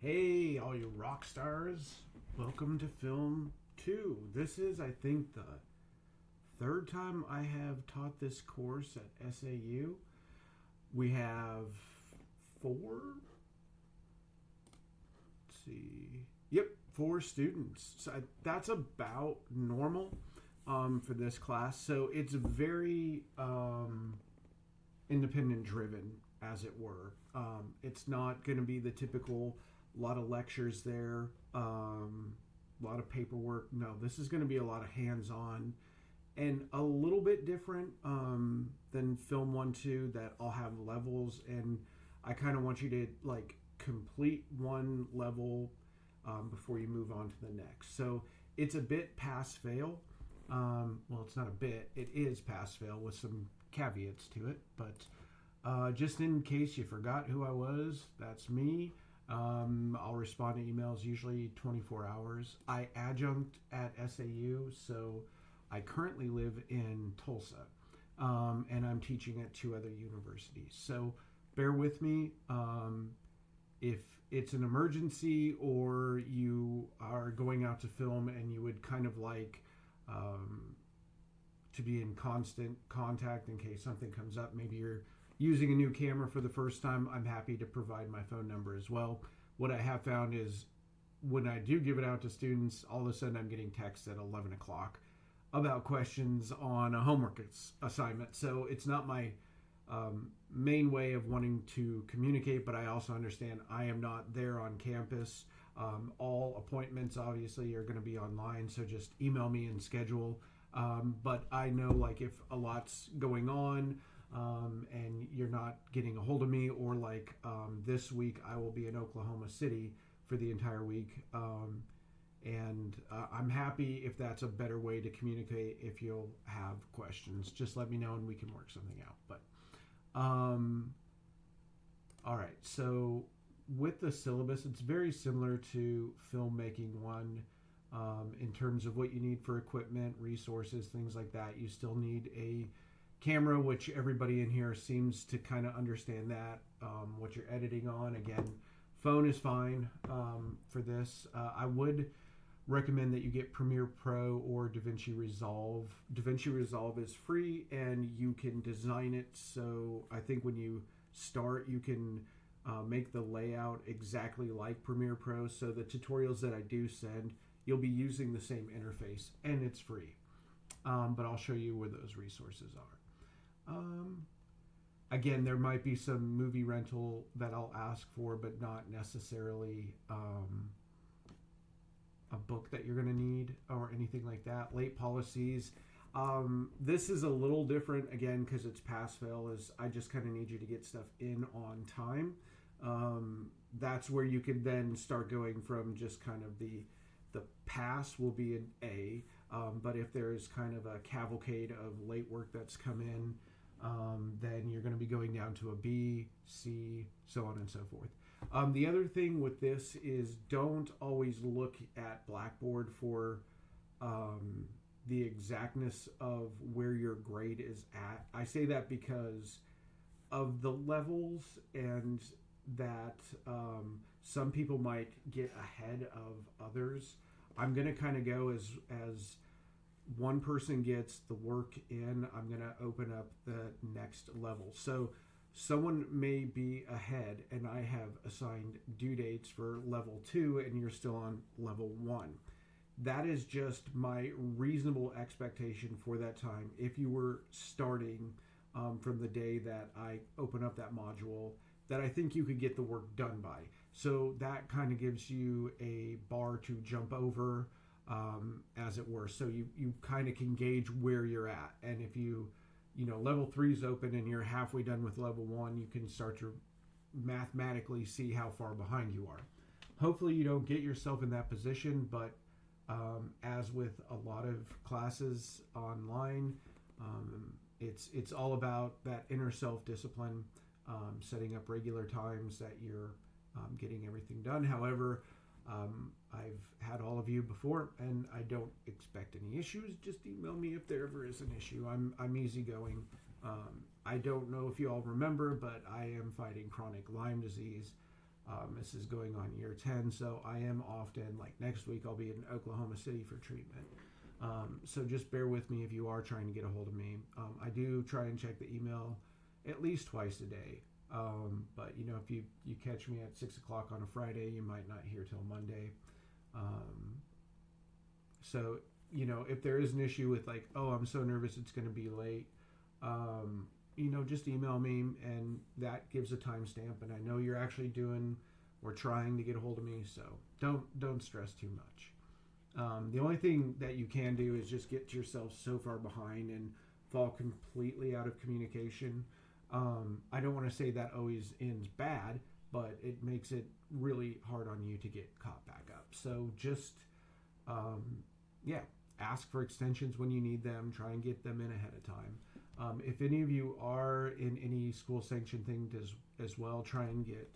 Hey, all you rock stars. Welcome to Film 2. This is, I think, the third time I have taught this course at SAU. We have four, let's see, yep, four students. So that's about normal for this class. So it's very independent driven, as it were. It's not going to be the typical lot of lectures there, a lot of paperwork. No, this is going to be a lot of hands-on and a little bit different than Film 1, 2, that I'll have levels, and I kind of want you to like complete one level before you move on to the next. So it's a bit pass-fail. Well, it's not a bit. It is pass-fail with some caveats to it, but just in case you forgot who I was, that's me. I'll respond to emails usually 24 hours. I adjunct at SAU, so I currently live in Tulsa, and I'm teaching at two other universities. So bear with me. If it's an emergency or you are going out to film and you would kind of like to be in constant contact in case something comes up, maybe you're using a new camera for the first time, I'm happy to provide my phone number as well. What I have found is when I do give it out to students, all of a sudden I'm getting texts at 11 o'clock about questions on a homework assignment. So it's not my main way of wanting to communicate, but I also understand I am not there on campus. All appointments obviously are going to be online, so just email me and schedule. But I know like if a lot's going on, and you're not getting a hold of me, or like this week I will be in Oklahoma City for the entire week, and I'm happy if that's a better way to communicate. If you'll have questions, just let me know and we can work something out. But all right, so with the syllabus, it's very similar to filmmaking 1 in terms of what you need for equipment, resources, things like that. You still need a camera, which everybody in here seems to kind of understand that, what you're editing on. Again, phone is fine for this. I would recommend that you get Premiere Pro or DaVinci Resolve. DaVinci Resolve is free and you can design it, so I think when you start you can make the layout exactly like Premiere Pro, so the tutorials that I do send, you'll be using the same interface and it's free. But I'll show you where those resources are. Again, there might be some movie rental that I'll ask for, but not necessarily a book that you're going to need or anything like that. Late policies. This is a little different, again, because it's pass-fail, is I just kind of need you to get stuff in on time. That's where you can then start going from just kind of the pass will be an A, but if there's kind of a cavalcade of late work that's come in, then you're going to be going down to a B, C, so on and so forth. The other thing with this is don't always look at Blackboard for the exactness of where your grade is at. I say that because of the levels, and that some people might get ahead of others. I'm going to kind of go as one person gets the work in, I'm going to open up the next level. So someone may be ahead and I have assigned due dates for level 2 and you're still on level 1. That is just my reasonable expectation for that time. If you were starting from the day that I open up that module, that I think you could get the work done by. So that kind of gives you a bar to jump over, as it were. So you kind of can gauge where you're at. And if you level 3 is open and you're halfway done with level 1, you can start to mathematically see how far behind you are. Hopefully you don't get yourself in that position, but as with a lot of classes online, it's all about that inner self-discipline, setting up regular times that you're getting everything done. However, I've had all of you before, and I don't expect any issues. Just email me if there ever is an issue. I'm easygoing. I don't know if you all remember, but I am fighting chronic Lyme disease. This is going on year 10, so I am often, like next week, I'll be in Oklahoma City for treatment. So just bear with me if you are trying to get a hold of me. I do try and check the email at least twice a day. But if you catch me at 6 o'clock on a Friday, you might not hear till Monday. So if there is an issue with like, oh, I'm so nervous it's going to be late, just email me, and that gives a timestamp, and I know you're actually doing or trying to get a hold of me, so don't stress too much. The only thing that you can do is just get yourself so far behind and fall completely out of communication. I don't want to say that always ends bad, but it makes it really hard on you to get caught back up. So just, ask for extensions when you need them. Try and get them in ahead of time. If any of you are in any school sanctioned thing as well, try and get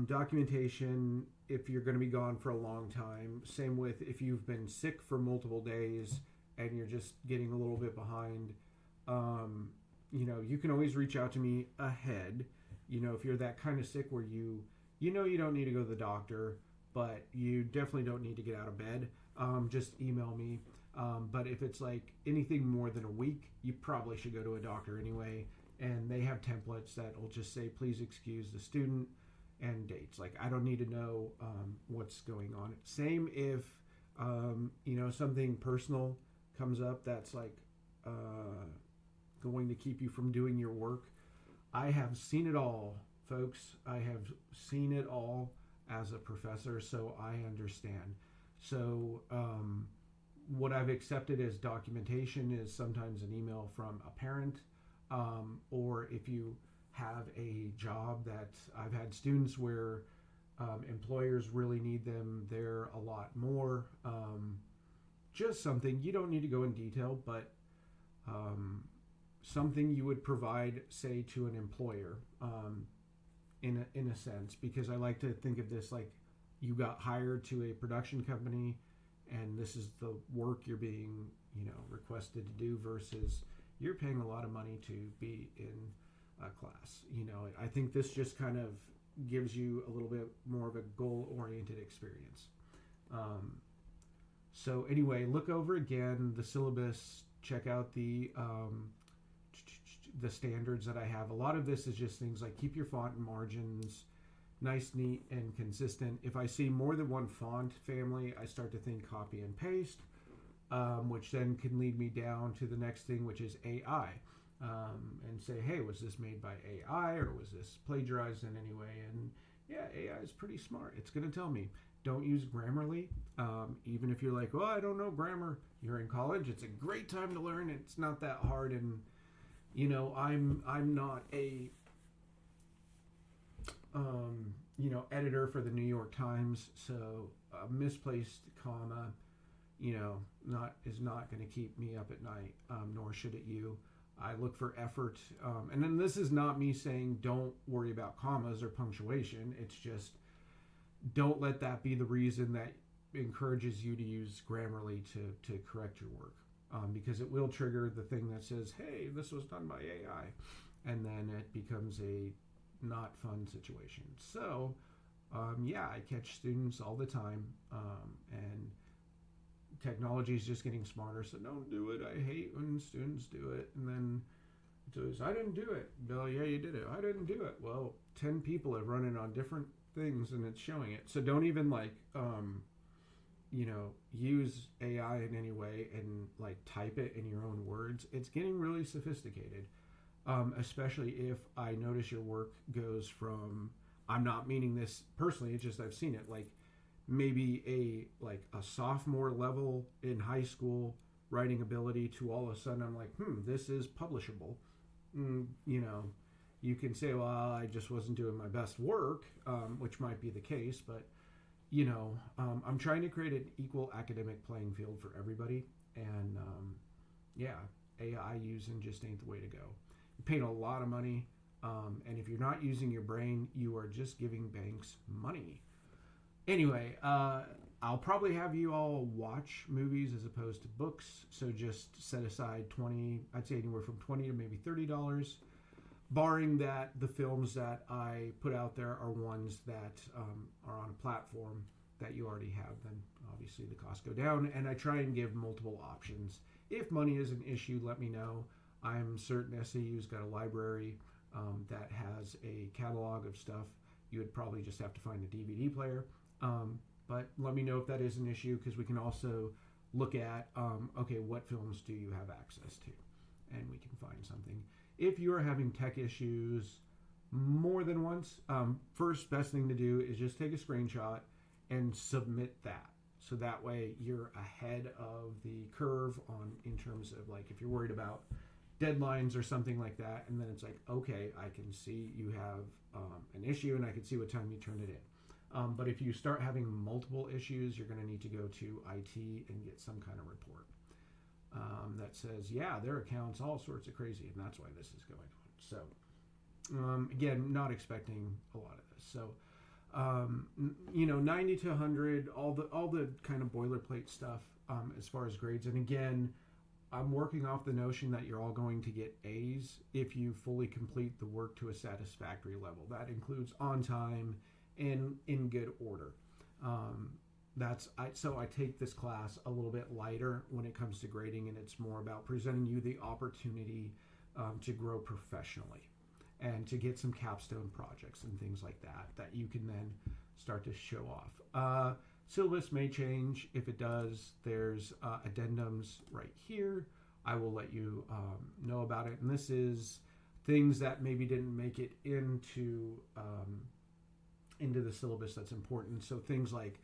documentation if you're going to be gone for a long time. Same with if you've been sick for multiple days and you're just getting a little bit behind. You can always reach out to me ahead. If you're that kind of sick where you don't need to go to the doctor, but you definitely don't need to get out of bed, just email me. But if it's like anything more than a week, you probably should go to a doctor anyway. And they have templates that will just say, please excuse the student and dates. Like, I don't need to know what's going on. Same if, something personal comes up that's like going to keep you from doing your work. I have seen it all, folks. I have seen it all as a professor, so I understand. So what I've accepted as documentation is sometimes an email from a parent, or if you have a job that I've had students where employers really need them there a lot more. Just something, you don't need to go in detail, but something you would provide, say, to an employer, in a sense, because I like to think of this like you got hired to a production company, and this is the work you're being, requested to do versus you're paying a lot of money to be in a class. I think this just kind of gives you a little bit more of a goal-oriented experience. So anyway, look over again the syllabus, check out the standards that I have. A lot of this is just things like keep your font and margins nice, neat, and consistent. If I see more than one font family, I start to think copy and paste, which then can lead me down to the next thing, which is AI, and say, hey, was this made by AI or was this plagiarized in any way? And yeah, AI is pretty smart. It's going to tell me. Don't use Grammarly. Even if you're like, well, I don't know grammar. You're in college. It's a great time to learn. It's not that hard. And I'm not a editor for the New York Times, so a misplaced comma, is not going to keep me up at night, nor should it you. I look for effort, and then this is not me saying don't worry about commas or punctuation. It's just don't let that be the reason that encourages you to use Grammarly to correct your work, because it will trigger the thing that says, hey, this was done by AI, and then it becomes a not fun situation. So I catch students all the time, and technology is just getting smarter, so don't do it. I hate when students do it, and then it says, I didn't do it. Well, yeah, you did it. I didn't do it. Well, 10 people have run it on different things, and it's showing it. So don't even use AI in any way and like type it in your own words. It's getting really sophisticated, especially if I notice your work goes from, I'm not meaning this personally, it's just I've seen it, like maybe a sophomore level in high school writing ability to all of a sudden I'm like, this is publishable. You can say, well, I just wasn't doing my best work, which might be the case, but I'm trying to create an equal academic playing field for everybody, and AI using just ain't the way to go. You're paying a lot of money, and if you're not using your brain, you are just giving banks money. Anyway, I'll probably have you all watch movies as opposed to books, so just set aside $20, I'd say anywhere from $20 to maybe $30 barring that the films that I put out there are ones that are on a platform that you already have, then obviously the costs go down. And I try and give multiple options. If money is an issue, let me know. I'm certain SAU's got a library that has a catalog of stuff. You would probably just have to find a DVD player. But let me know if that is an issue, because we can also look at, okay, what films do you have access to? And we can find something. If you are having tech issues more than once, first best thing to do is just take a screenshot and submit that. So that way you're ahead of the curve on in terms of, like, if you're worried about deadlines or something like that, and then it's like, okay, I can see you have an issue and I can see what time you turned it in. But if you start having multiple issues, you're going to need to go to IT and get some kind of report that says, yeah, their account's all sorts of crazy, and that's why this is going on. So, again, not expecting a lot of this. So, 90 to 100, all the kind of boilerplate stuff as far as grades. And again, I'm working off the notion that you're all going to get A's if you fully complete the work to a satisfactory level. That includes on time and in good order. So I take this class a little bit lighter when it comes to grading, and it's more about presenting you the opportunity to grow professionally and to get some capstone projects and things like that you can then start to show off. Syllabus may change. If it does, there's addendums right here. I will let you know about it. And this is things that maybe didn't make it into the syllabus that's important. So things like,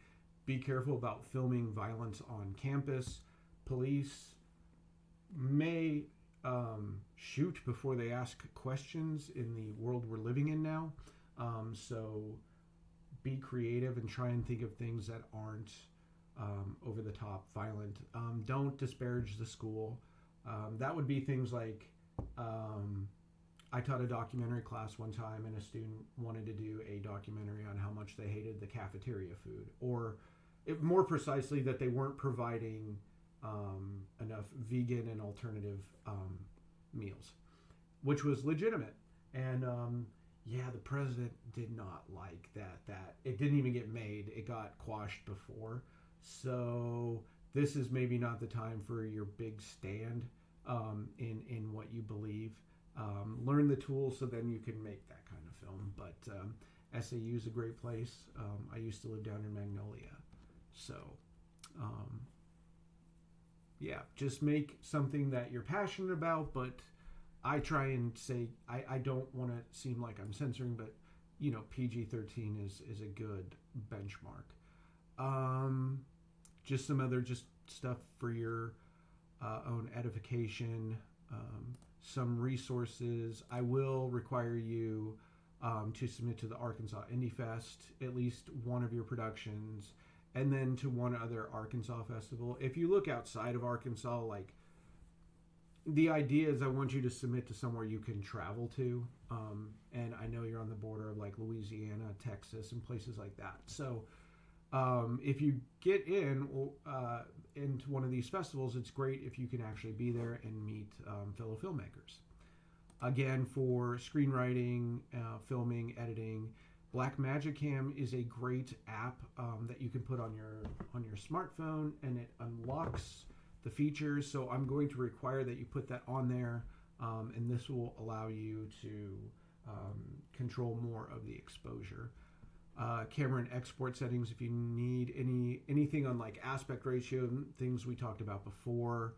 be careful about filming violence on campus. Police may shoot before they ask questions in the world we're living in now. So be creative and try and think of things that aren't over the top violent. Don't disparage the school. That would be things like, I taught a documentary class one time, and a student wanted to do a documentary on how much they hated the cafeteria food, or more precisely, that they weren't providing enough vegan and alternative meals, which was legitimate. And the president did not like that it didn't even get made. It got quashed before. So this is maybe not the time for your big stand in what you believe. Learn the tools so then you can make that kind of film. But SAU is a great place. I used to live down in Magnolia. So, just make something that you're passionate about. But I try and say, I don't want to seem like I'm censoring, but, PG-13 is a good benchmark. Just some other stuff for your own edification. Some resources. I will require you to submit to the Arkansas Indie Fest at least one of your productions, and then to one other Arkansas festival. If you look outside of Arkansas, like, the idea is I want you to submit to somewhere you can travel to, and I know you're on the border of, like, Louisiana, Texas, and places like that. So if you get into one of these festivals, it's great if you can actually be there and meet fellow filmmakers. Again, for screenwriting, filming, editing, Blackmagic Cam is a great app that you can put on your smartphone, and it unlocks the features. So I'm going to require that you put that on there, and this will allow you to control more of the exposure. Camera and export settings, if you need anything on, like, aspect ratio, things we talked about before,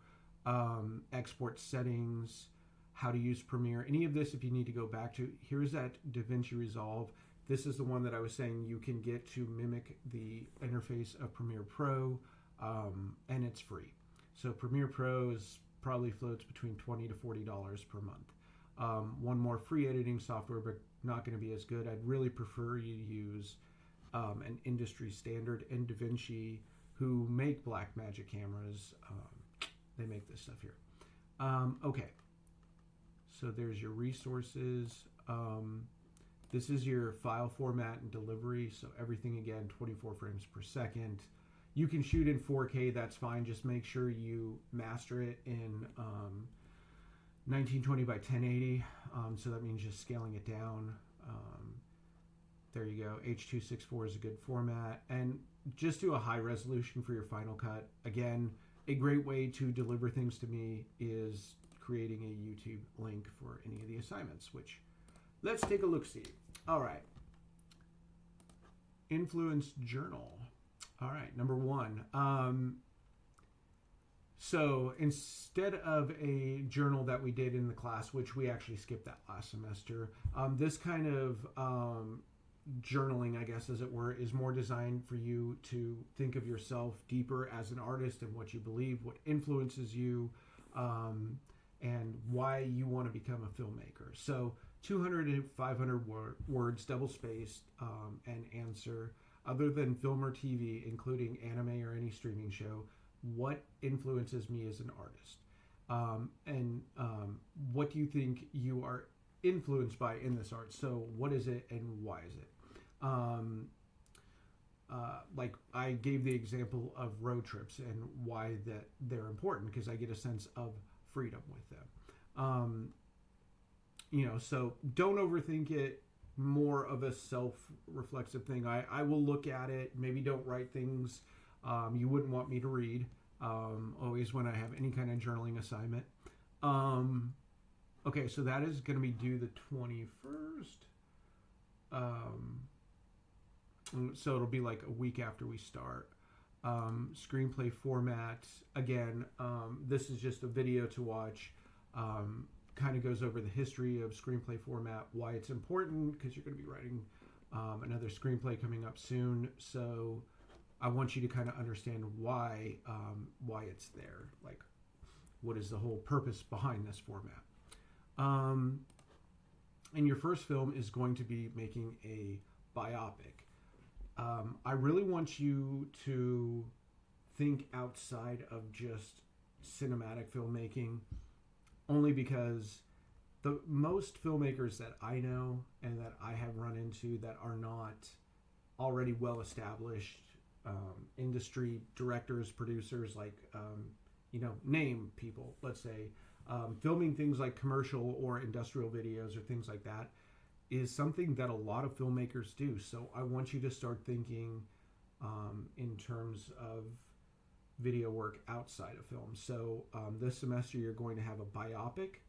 export settings, how to use Premiere, any of this, if you need to go back to, here's that DaVinci Resolve. This is the one that I was saying you can get to mimic the interface of Premiere Pro, and it's free. So Premiere Pro probably floats between $20 to $40 per month. One more free editing software, but not going to be as good. I'd really prefer you use an industry standard, and DaVinci, who make Blackmagic cameras. They make this stuff here. Okay, so there's your resources. This is your file format and delivery. So everything, again, 24 frames per second. You can shoot in 4K, that's fine. Just make sure you master it in 1920 by 1080, so that means just scaling it down. There you go. H.264 is a good format, and just do a high resolution for your Final Cut. Again, a great way to deliver things to me is creating a YouTube link for any of the assignments, which let's take a look-see. All right. Influence journal. All right, number one. So instead of a journal that we did in the class, which we actually skipped that last semester, this kind of journaling, I guess, as it were, is more designed for you to think of yourself deeper as an artist and what you believe, what influences you, and why you want to become a filmmaker. So 200 to 500 words, double-spaced, and answer, other than film or TV, including anime or any streaming show, what influences me as an artist? And what do you think you are influenced by in this art? So what is it and why is it? Like I gave the example of road trips and why that they're important, because I get a sense of freedom with them. So don't overthink it. More of a self-reflexive thing. I will look at it. Maybe don't write things you wouldn't want me to read. Always when I have any kind of journaling assignment. Okay, so that is going to be due the 21st. So it'll be like a week after we start. Screenplay format. Again, this is just a video to watch. Kind of goes over the history of screenplay format, why it's important, because you're going to be writing another screenplay coming up soon. So I want you to kind of understand why it's there. Like, what is the whole purpose behind this format? And your first film is going to be making a biopic. I really want you to think outside of just cinematic filmmaking, only because the most filmmakers that I know and that I have run into that are not already well established industry directors, producers, like, name people, let's say, filming things like commercial or industrial videos or things like that is something that a lot of filmmakers do. So I want you to start thinking in terms of video work outside of film. So this semester you're going to have a biopic,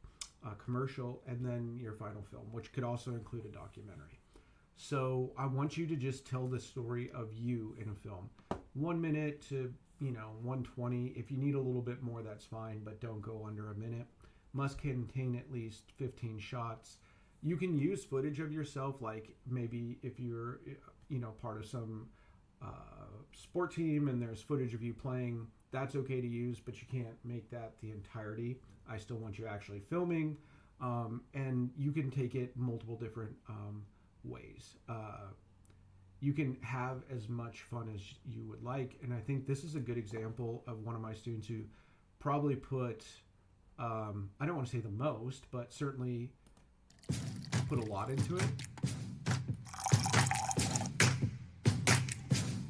a commercial, and then your final film, which could also include a documentary. So I want you to just tell the story of you in a film. 1 minute to 120. If you need a little bit more, that's fine, but don't go under a minute. Must contain at least 15 shots. You can use footage of yourself, like maybe if you're part of some sport team and there's footage of you playing, that's okay to use, but you can't make that the entirety. I still want you actually filming, and you can take it multiple different ways. You can have as much fun as you would like, and I think this is a good example of one of my students who probably put, I don't want to say the most, but certainly put a lot into it.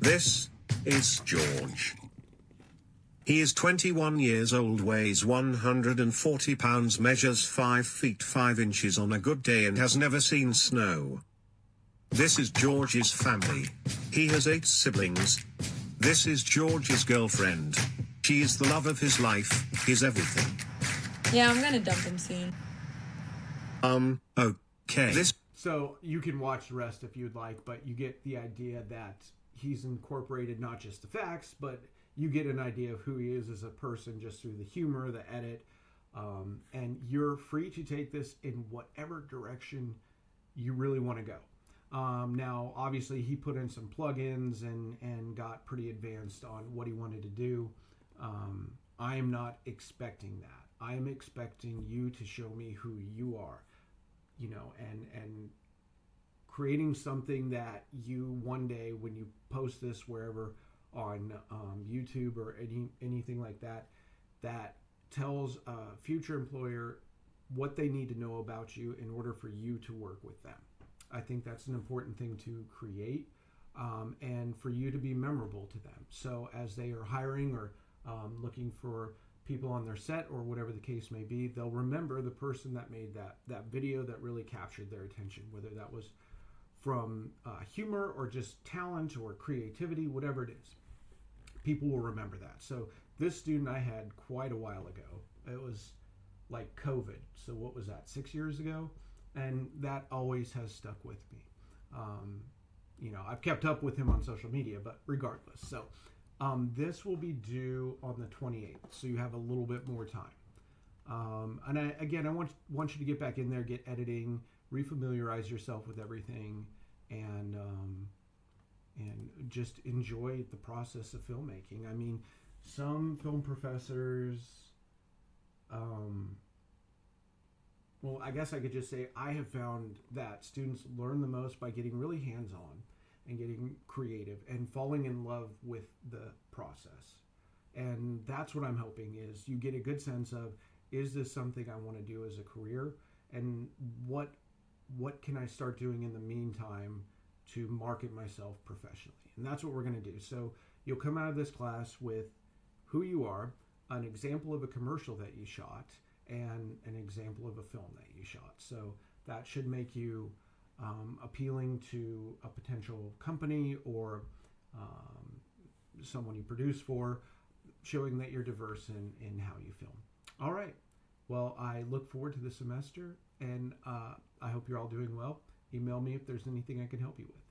This is George. He is 21 years old, weighs 140 pounds, measures 5 feet 5 inches on a good day, and has never seen snow. This is George's family. He has 8 siblings. This is George's girlfriend. She is the love of his life, his everything. Yeah, I'm gonna dump him soon. Okay. So you can watch the rest if you'd like, but you get the idea that he's incorporated not just the facts, but you get an idea of who he is as a person just through the humor, the edit, and you're free to take this in whatever direction you really want to go. Now, obviously, he put in some plugins and got pretty advanced on what he wanted to do. I am not expecting that. I am expecting you to show me who you are, and creating something that you one day, when you post this wherever on YouTube or anything like that, that tells a future employer what they need to know about you in order for you to work with them. I think that's an important thing to create, and for you to be memorable to them. So as they are hiring or looking for people on their set or whatever the case may be, they'll remember the person that made that video that really captured their attention, whether that was from humor or just talent or creativity, whatever it is. People will remember that. So this student I had quite a while ago. It was like COVID. So what was that, 6 years ago? And that always has stuck with me. I've kept up with him on social media, but regardless. So this will be due on the 28th. So you have a little bit more time. And I want you to get back in there, get editing, refamiliarize yourself with everything, and just enjoy the process of filmmaking. I mean, some film professors, well, I guess I could just say I have found that students learn the most by getting really hands-on and getting creative and falling in love with the process. And that's what I'm hoping is you get a good sense of, is this something I want to do as a career? And what can I start doing in the meantime to market myself professionally? And that's what we're going to do. So you'll come out of this class with who you are, an example of a commercial that you shot, and an example of a film that you shot. So that should make you appealing to a potential company or someone you produce for, showing that you're diverse in how you film. All right. Well, I look forward to the semester, and I hope you're all doing well. Email me if there's anything I can help you with.